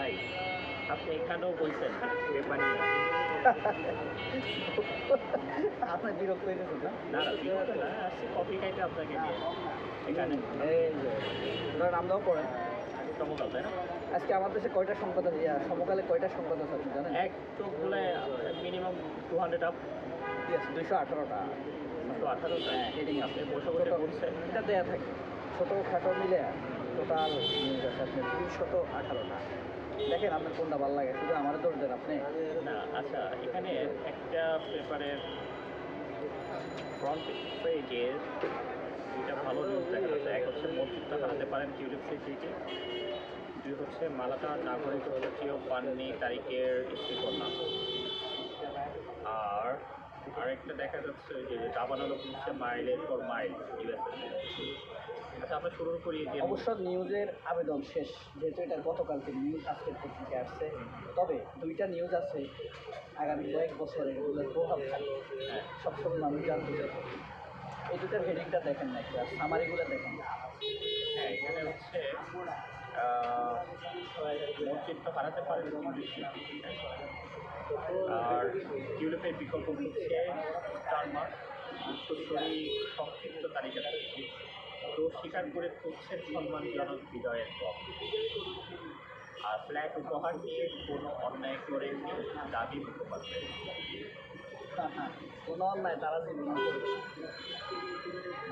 ভাই আপনি এখানেও বলছেন পেপারই না। আপনার বিরক্ত হয়ে গেছেন না? না না বিরক্ত না, আসছি কফি খাইতে আপনাকে নিয়ে এখানে। এই যে ওনার নাম দাও পড়েন। সমকাল তাই না? আজকে আমার দেশে কয়টা সংবাদ আছে? সমকালে কয়টা সংবাদ আছে আপনি জানেন? এক চোখ বলে মিনিমাম 200 আপ, ঠিক আছে, 218টা। 218টা হেডিং আছে, বসে বসে পড়ছেন। এটা দেয়া থাকে ছোটো খাটো মিলে টোটাল নিউজ আছে আপনার 218টা। দেখেন আপনার কোনটা ভালো লাগে, শুধু আমার দোষ দেন আপনি। না আচ্ছা, এখানে একটা পেপারের ফ্রন্ট পেজে দুইটা ভালো নিউজ দেখা যাচ্ছে। এক হচ্ছে মসজিদটা হারাতে পারেন টিউলিপ সিটি, দুই হচ্ছে মালাটা নাগরিকত্বটিও পাননি তারিখের স্ত্রীকন্যা। আর আরেকটা দেখা যাচ্ছে যে দাবানল হচ্ছে মাইলের পর মাইল ইউএসএ। আচ্ছা আমরা শুরু করি যে অবশ্য নিউজের আবেদন শেষ, যেহেতু এটা গতকালকে নিউজ আজকের পত্রিকায় আসছে। তবে দুইটা নিউজ আছে আগামী কয়েক বছরে এগুলোর প্রভাব থাকবে। সবসময় মানুষ জানতে চাই। এই দুটার হেডিংটা দেখেন না একটু, আর সামারিগুলো দেখেন। হ্যাঁ এখানে হচ্ছে মসজিদটা হারাতে পারেন আর টিউলিপের বিকল্প হচ্ছে স্টারমার্ক উত্তরসূরি সংক্ষিপ্ত তালিকা থাকছে। তো স্বীকার করে করছেন সম্মানজনক বিজয়ের পর। আর ফ্ল্যাট উপহার নিয়ে কোনো অন্যায় করেননি দাবি মুখোপাধ্যায়। কোনো অন্যায় তারা জীবন করবে।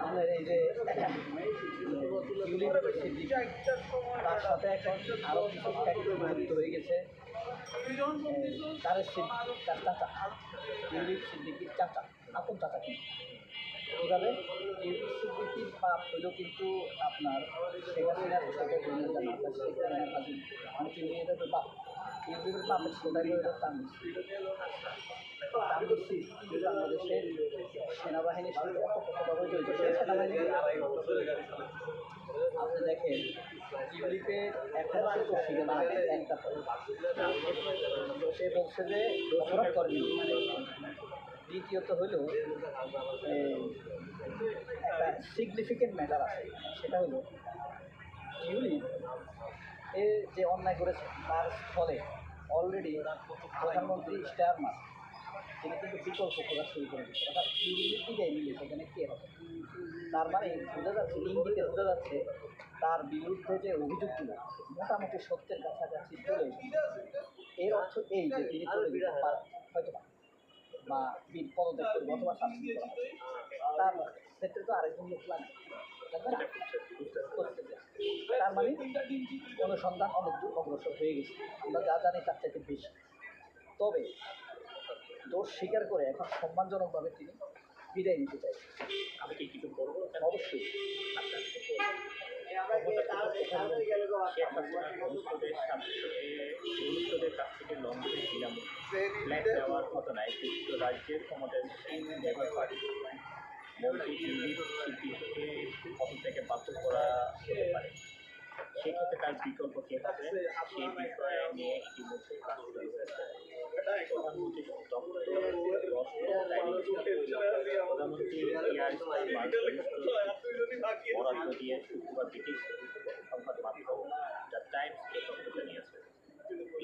আমাদের এই যে টিউলিপ সিদ্দিক, তার সাথে এখন আরও কিছু যুক্ত হয়ে গেছে। তার সিদ্দিক, তার চাচা টিউলিপ সিদ্দিকির চাচা, আপন চাচা কিন্তু। এইভাবে টিউলিপ সিদ্দিকির বাপ হইল কিন্তু আপনার শেখ হাসিনার ছোটো বোনের জানা, শেখ হাসিনার হাজির মানে টিউলিপের বাপ। টিউলিপের বাপের ছোটাই হইল তানভীর বাংলাদেশের সেনাবাহিনীর সাথে অতপ্রতভাবে জড়িত। সেই সেনাবাহিনী আপনি দেখেন টিউলিপের এখন কিন্তু ফিরে না একটা সে বলছে যে অপরাধ করেনি। দ্বিতীয়ত হইল একটা সিগনিফিকেন্ট ম্যাটার আছে, সেটা হলো টিউলিপ এ যে অন্যায় করেছে তার স্থলে অলরেডি প্রধানমন্ত্রী স্টারমার তিনি কিন্তু বিকল্প খোঁজা শুরু করে দিচ্ছে। অর্থাৎ টিউলিপ বিদায় নিলে সেখানে কে হবে? তার মানে বোঝা যাচ্ছে, ইঙ্গিতে বোঝা যাচ্ছে তার বিরুদ্ধে যে অভিযোগগুলো মোটামুটি সত্যের কাছাকাছি চলে এসেছে। এর অর্থ এই যে তিনি চলে যেতে পারেন হয়তো বা পদত্যাগ করবে অথবা শাস্তি করা হবে। তার ক্ষেত্রে তো আরেকজন লোক লাগবে, তার মানে অনুসন্ধান অনেক দূর অগ্রসর হয়ে গেছে। আমরা যা জানি তার চাইতে বেশি। তবে দোষ স্বীকার করে এখন সম্মানজনকভাবে তিনি বিদায় নিতে চাইছেন। আমি কি কিছু করবো? অবশ্যই গুরুত্বদের কাছ থেকে লন্ডনে দিলাম ফ্ল্যাট দেওয়ার ঘটনায় যুক্তরাজ্যের ক্ষমতাসীন লেবার পার্টি মন্ত্রী টিউলিপ সিদ্দিককে পদত্যাগে বাধ্য করা হতে পারে। সেক্ষেত্রে তার বিকল্প কে হবে সেই বিষয়ে নিয়ে ইতিমধ্যে কাজ শুরু হয়েছে। প্রধানমন্ত্রী প্রধানমন্ত্রী ইয়ার বরাদ্দ দিয়ে শুক্রবার ব্রিটিশ সংবাদ মাধ্যম দ্য টাইমস এ তথ্য জানিয়েছে।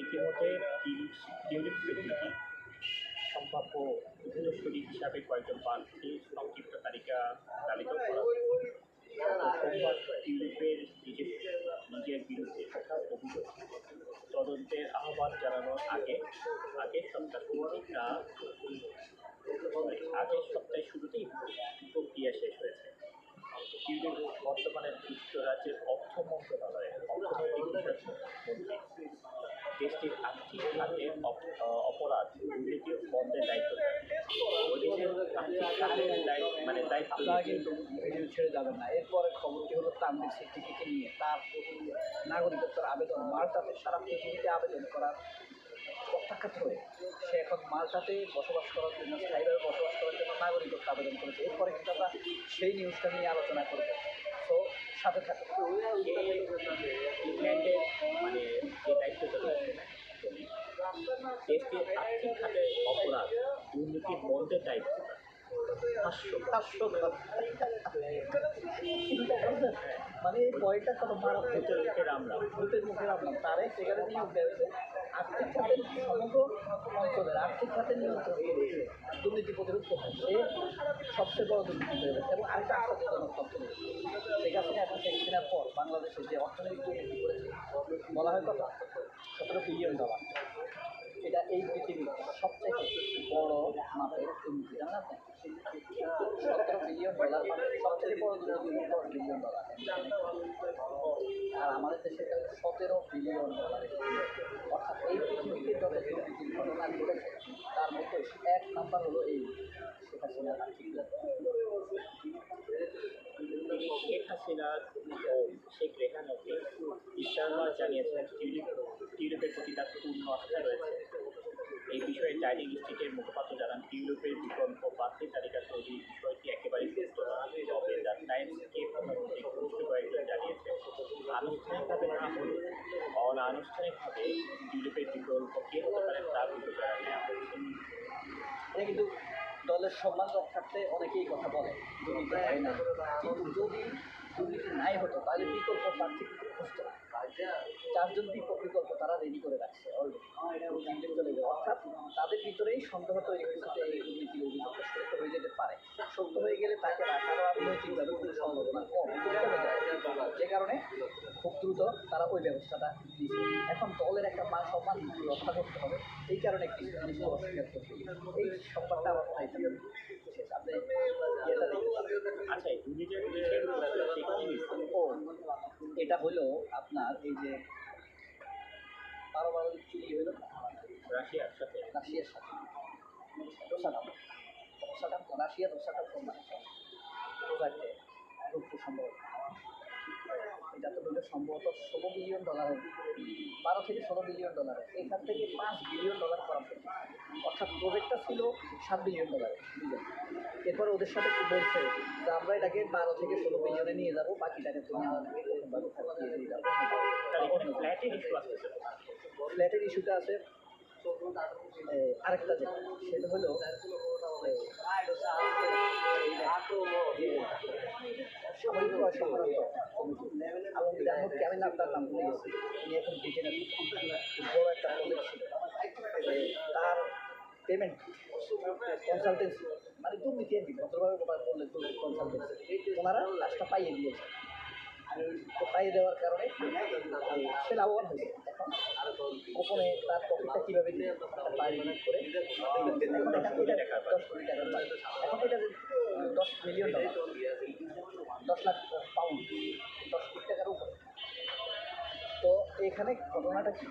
ইতিমধ্যে টিউলিপ সিদ্দিকি সম্ভাব্য উত্তরসূরি হিসাবে কয়েকজন প্রার্থী সংক্ষিপ্ত তালিকা তালিকা করা হয়েছে। সোমবার টিউলিপের নিজের বিরুদ্ধে ওঠা অভিযোগ তদন্তের আহ্বান জানানোর আগের সপ্তাহে শুরুতেই প্রক্রিয়া শেষ হয়েছে। টিউলিপ বর্তমানে যুক্তরাজ্যের অর্থ মন্ত্রণালয়ের অর্থনৈতিক বিষয়ক মন্ত্রী। দেশটির আর্থিক খাতে অপরাধ দুর্নীতি বন্ধের দায়িত্ব ওই দেশের আর্থিক খাতের দায়িত্ব কিন্তু ভিডিও ছেড়ে যাবেন না। এরপরে খবরটি হলো তানভীর সিদ্দিকীকে নিয়ে তার নাগরিকত্বের আবেদন মাল্টাতে সারা পৃথিবীতে আবেদন করার প্রত্যাখ্যাত হয়ে সে এখন মাল্টাতে বসবাস করার জন্য, স্থায়ীভাবে বসবাস করার জন্য নাগরিকত্ব আবেদন করেছে। এরপরে কিন্তু আমরা সেই নিউজটা নিয়ে আলোচনা করবো। তো সাথে থাকে ইংল্যান্ডের যে দায়িত্বটা রয়েছে দেশটির আর্থিক খাতে অপরাধ দুর্নীতি বন্ধের দায়িত্ব হাস্য মানে এই পয়েন্টটা কত মারাত্মক ভূতের মুখে রামলাম। ভূতের মুখে রাখলাম তারে সেখানে নিয়োগ দেওয়া হয়েছে আর্থিক খাতের সমগ্র অঞ্চলের আর্থিক খাতের নিয়ন্ত্রণ করেছে দুর্নীতি প্রতিরোধ করতে সে সবচেয়ে বড় দুর্নীতি হয়ে এবং আরেকটা আশ্চর্যজনক তথ্য রয়েছে শেখ হাসিনা এখন শেখ হাসিনার পর বাংলাদেশে যে অর্থনৈতিক দুর্নীতি করেছে বলা হয় কত $17 বিলিয়ন। এটা এই পৃথিবীর সবচেয়ে বড় মাপের দুর্নীতি জানেন আপনি $17 বিলিয়ন সবচেয়ে বড় দুর্নীতি $10 বিলিয়ন আর আমাদের দেশে $17 বিলিয়ন অর্থাৎ এই পৃথিবীতে যত দুর্নীতির ঘটনা ঘটেছে তার মধ্যে এক নাম্বার হলো এই শেখ হাসিনার আর্থিক তিনি শেখ হাসিনার ও শেখ রেহানাকে ইস্টারমার জানিয়েছেন টিউলিপের প্রতি তার পূর্ণ আস্থা রয়েছে। এই বিষয়ে ডাইনিং স্ট্রিটের মুখপাত্র জানান, টিউলিপের বিকল্প প্রার্থী তালিকা তৈরির বিষয়টি একেবারেই সত্য নয়। তবে দ্য টাইমসকে প্রধানমন্ত্রী ঘনিষ্ঠ কয়েকজন জানিয়েছে, আনুষ্ঠানিকভাবে না হলেও অনানুষ্ঠানিকভাবে টিউলিপের বিকল্প কে হতে পারে তার বিবেচনা নেওয়া হয়েছে। এটা কিন্তু দলের সম্মান রক্ষার্থে অনেকেই কথা বলে দুর্নীতি হয় না কিন্তু যদি দুর্নীতি নাই হতো তাহলে বিকল্প প্রার্থী খুঁজতো না 4 জন বিকল্প তারা রেডি করে রাখছে অলরেডি চলে যাবে অর্থাৎ তাদের ভিতরেই সন্দেহ তৈরি হয়েছে যে এই দুর্নীতির অভিযোগটা সত্য হয়ে যেতে পারে সত্য হয়ে গেলে তাকে রাখারও রাজনৈতিকভাবে কোনো সম্ভাবনা কম কমে যায় যে কারণে খুব দ্রুত তারা ওই ব্যবস্থাটা দিয়েছে এখন দলের একটা মান সম্মান রক্ষা করতে হবে এই কারণে কিছু জিনিস অস্বীকার করতে এই সংবাদটা আমার মনে হয় শেষ আপনি ইয়েটা দেখতে পারেন আচ্ছা, এই দুর্নীতির বিষয়ের উপরে সে কি হয়েছে? ও এটা হলো আপনার এই যে পারমাণবিক চুরি হলো রাশিয়ার সাথে রাশিয়ার সাথে রোসাটাম রাশিয়ার রোসাটাম কোম্পানি প্রোজেক্টে রূপে সম্ভব এটা তো হলো সম্ভবত $16 বিলিয়ন 12 থেকে $16 বিলিয়ন এখান থেকে $5 বিলিয়ন করা অর্থাৎ প্রজেক্টটা ছিল $7 বিলিয়ন বুঝলেন এরপর ওদের সাথে কি বলছে যে আমরা এটাকে 12 থেকে 16 বিলিয়নে নিয়ে যাবো বাকি টাকা তুমি আমাদেরকে দিয়ে যাবো ফ্ল্যাটের ইস্যু আসতেছে। ফ্ল্যাটের ইস্যুটা আছে আরেকটা যেটা সেটা হলো সামরিক সম্রান্ত আলমগীর আহমদকে আমি তার নাম ভুলে গেছি উনি এখন ব্রিটেনের বড় একটা প্রজেক্ট ছিল তার পেমেন্ট কনসালটেন্সি মানে দুর্নীতি আর কি ভদ্রভাবে বললে কনসালটেন্সি ওনারা কাজটা পাইয়ে দিয়েছে তো পাইয়ে দেওয়ার কারণে সে লাভবান হয়েছে এখন গোপনে তার প্রফিটটা কীভাবে দিয়ে বাড়ি করে এখন এটা 10 কোটি টাকার বাড়ি এখন এটা $10 মিলিয়ন 10 লাখ পাউন্ড 10 কোটি টাকার উপরে তো এখানে ঘটনাটা কি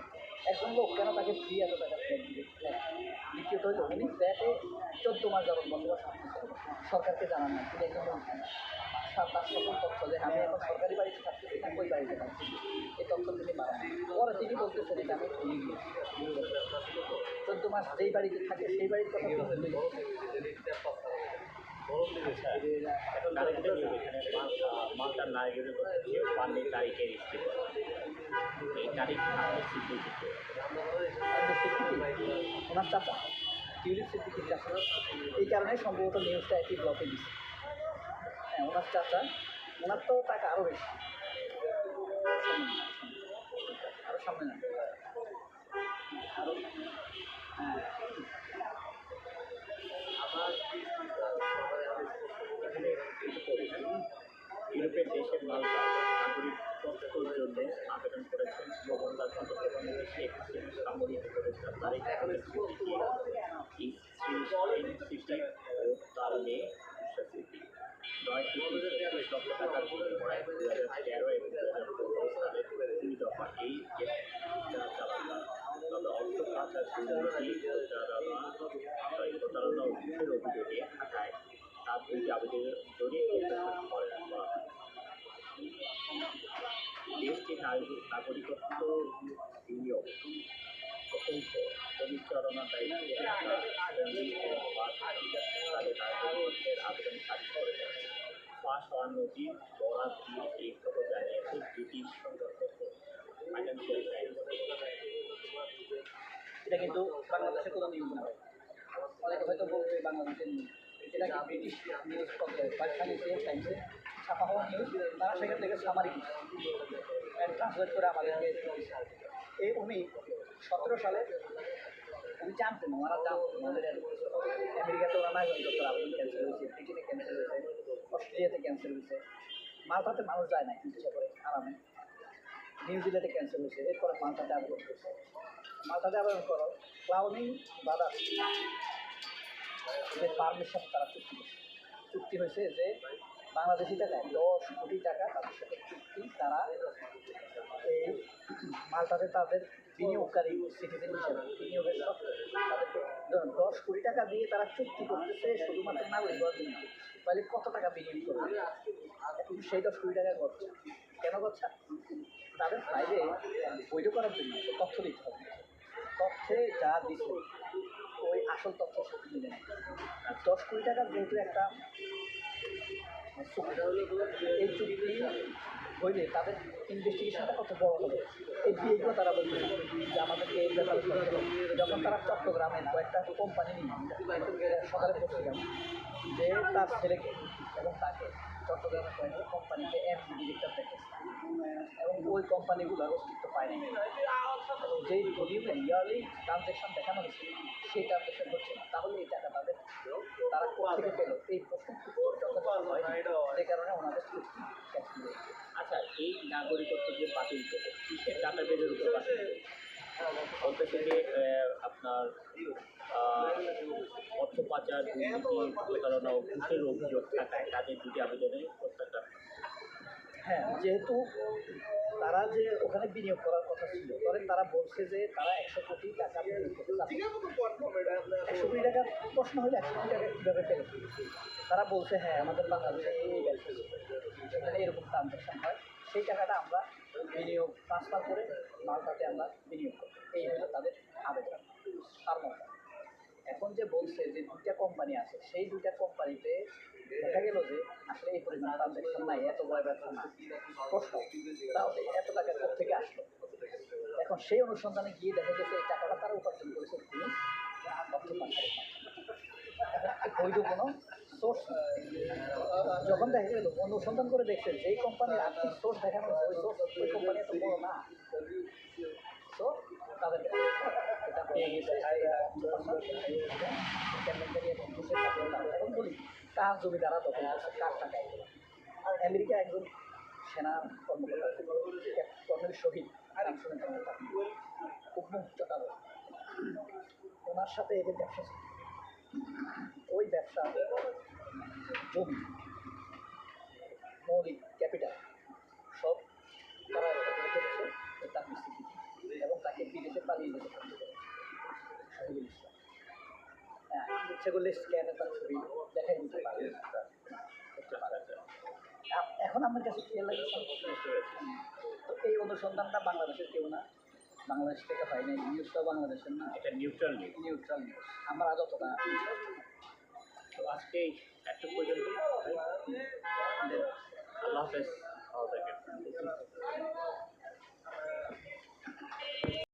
একজন লোক কেন তাকে ফ্রি এত টাকা ফ্ল্যাট দিবে দ্বিতীয়ত হলো উনি ফ্ল্যাটে 14 মাস যাবত বসবাস করতেছে সরকারকে জানান না তিনি একজন তার সকল তথ্য যে আমি এখন সরকারি বাড়িতে থাকতেছি না ওই বাড়িতে থাকতেছি এই তথ্য তিনি বাড়ান পরে তিনি বলতেছেন এটা আমি ভুলে গিয়েছি 14 মাস যেই বাড়িতে থাকে সেই বাড়ির কথা তিনি ভুলে গেছেন মালটার নারীদের পান্ডে তারিখের ইস্তিফা এই তারিখ স্বীকৃত ওনার চাচা টিউলিপ সিদ্দিকির চাচা এই কারণে সম্ভবত নিউজটা একই ব্লকে দিচ্ছে হ্যাঁ ওনার চাচা ওনার তো টাকা আরও বেশি আরও সামনে না আরও হ্যাঁ ইউরোপের দেশের মাল্টা নাগরিকত্বের জন্য আবেদন করেছেন মোহনলাল প্রধানমন্ত্রী শেখ হাসিনা সামরিক উপদেষ্টা তারিখ সিটি ও তার মেয়ে সিটি 9 লক্ষ টাকার বিনিময়ে 2013 এবং 2015 সালে 2 দফা এই চালানো তবে অর্থ পাচার দুর্নীতি প্রতারণা ও ঘুষের অভিযোগে ঢাকায় তার 2টি আবেদনের জড়িয়ে করা হয়। দেশটির নাগরিকত্ব বিনিয়োগ প্রকল্প পরিচালনা দায়িত্বে তাদের নাগরিকত্বের আবেদন খারিজ করেছেন। ফাঁস হওয়া নদীর বরাদ দিয়ে এই খবর জানিয়েছে ব্রিটিশ সংবাদপত্র ফাইন্যান্সিয়াল টাইমস। এটা কিন্তু বাংলাদেশের কোনো নিউজ নয় অনেকে হয়তো বলবে বাংলাদেশের নিউজ এটা কি ব্রিটিশ নিউজ পত্র ফাইন্যান্সিয়াল টাইমসে ছাপা হওয়া নিউজ তারা সেখান থেকে সামারি ট্রান্সলেট করে আমাদেরকে এই উনি 17 সালে উনি জানতেন, ওনারা জানতেন আমাদের আমেরিকাতে ওরা নাগরিক ডক্টর আবেদন ক্যান্সেল হয়েছে, ব্রিটেনে ক্যান্সেল হয়েছে, অস্ট্রেলিয়াতে ক্যান্সেল হয়েছে, মালটাতে মানুষ যায় না চিকিৎসা করে আরামে, নিউজিল্যান্ডে ক্যান্সেল হয়েছে, এরপরে মালটাতে আবেদন করছে। মালটাতে আবেদন করো ক্লাউডিং বাদাস যে ফার্মের সাথে তারা চুক্তি হয়েছে যে বাংলাদেশি টাকায় 10 কোটি টাকা তাদের সাথে চুক্তি, তারা এই মালটাতে তাদের বিনিয়োগকারী সিটিজেন হিসেবে বিনিয়োগের তাদেরকে 10 কোটি টাকা দিয়ে তারা চুক্তি করতেছে শুধুমাত্র নাগরিক হওয়ার জন্য। তাহলে কত টাকা বিনিয়োগ করবে? এখন সেই 10 কোটি টাকা করছে কেন করছে? তাদের ফাইলে বৈধ করার জন্য তথ্য দিতে হবে, তথ্যে যা দিচ্ছে ওই আসল তথ্য সাথে মিলে নেয়। 10 কোটি টাকা যেহেতু একটা এই চুক্তি হইলে তাদের ইনভেস্টিগেশনটা কত বড় হবে, এই বিয়েগুলো তারা বলবে যে আমাদেরকে এই ব্যাপার যখন তারা চট্টগ্রামের কয়েকটা কোম্পানি নিয়ে সকালে পড়ছিলাম যে তার ছেলেকে এবং তাকে চট্টগ্রামের কয়েকটা কোম্পানিকে এমডি ডিরেক্টর দেখে এবং ওই কোম্পানিগুলোর অস্তিত্ব পায়নি, যেই ভলিউমে ইয়ারলি ট্রানজ্যাকশন দেখানো হয়েছে সেই ট্রানজ্যাকশন হচ্ছে না, তাহলে এই টাকা তাদের তারা কোথেকে পেল এই প্রশ্ন যথেষ্ট হয়, যে কারণে ওনাদের চুক্তি ক্যান্সেল হয়েছে। আচ্ছা, এই নাগরিকত্ব যে বাতিল করে কিসের ডাটাবেজের উপর বাতিল করে? বলতে থেকে আপনার অর্থ পাচার, দুর্নীতি, প্রতারণা ও ঘুষের অভিযোগ থাকায় তাদের দুটি আবেদনে প্রত্যাখ্যান। হ্যাঁ, যেহেতু তারা যে ওখানে বিনিয়োগ করার কথা ছিল, ধরেন তারা বলছে যে তারা 100 কোটি টাকা বিনিয়োগ করতে চাচ্ছে। 100 কোটি টাকা প্রশ্ন হলে 100 কোটি টাকা কীভাবে পেল? তারা বলছে হ্যাঁ আমাদের বাংলাদেশে এই ব্যবসা সেখানে এরকম ট্রানজ্যাকশন হয়, সেই টাকাটা আমরা বিনিয়োগ ট্রান্সফার করে মালটাতে আমরা বিনিয়োগ করি, এই হলো তাদের আবেদন। তার মতো এখন যে বলছে যে 2টা কোম্পানি আছে, সেই 2টা কোম্পানিতে দেখা গেল যে আসলে এই পরিমাণ ট্রানজ্যাকশন নাই, এত বড় ব্যবসা না, প্রশ্ন তাহলে এত টাকা কোথেকে আসলো? এখন সেই অনুসন্ধানে গিয়ে দেখা গেছে এই টাকাটা তারা উপার্জন করেছে তিনি অর্থ পাচারের মাধ্যমে, বৈধ কোনো সোর্স। যখন দেখা গেল অনুসন্ধান করে দেখছে যেই কোম্পানির আর্থিক সোর্স দেখানো ওই সোর্স ওই কোম্পানি এত বড় না, তো তাদের এটা পেয়ে গেছে এখন বলি কার জমি দ্বারা তখন কার টাকা এগুলো। আর আমেরিকা একজন সেনা কর্মকর্তা কর্নেল শহীদ খুব মুক্ততা, ওনার সাথে এদের ব্যবসা ছিল, ওই ব্যবসা জমি মৌলিক ক্যাপিটাল সব তারা করেছে তার মিস্ত্রি এবং তাকে বিদেশে পালিয়ে যেতে শহীদুল ইসলাম। হ্যাঁ, ইচ্ছে করলে স্ক্যানে তার ছবি দেখাই দিতে পারে। এখন আমার কাছে কি লাগে, তো এই অনুসন্ধানটা বাংলাদেশের কেউ না, বাংলাদেশ থেকে হয় না, নিউজটাও বাংলাদেশের না, এটা নিউট্রাল নিউজ। Neutral news. আমরা যতটা তো আজকে একটু পর্যন্ত, আল্লাহ হাফেজ।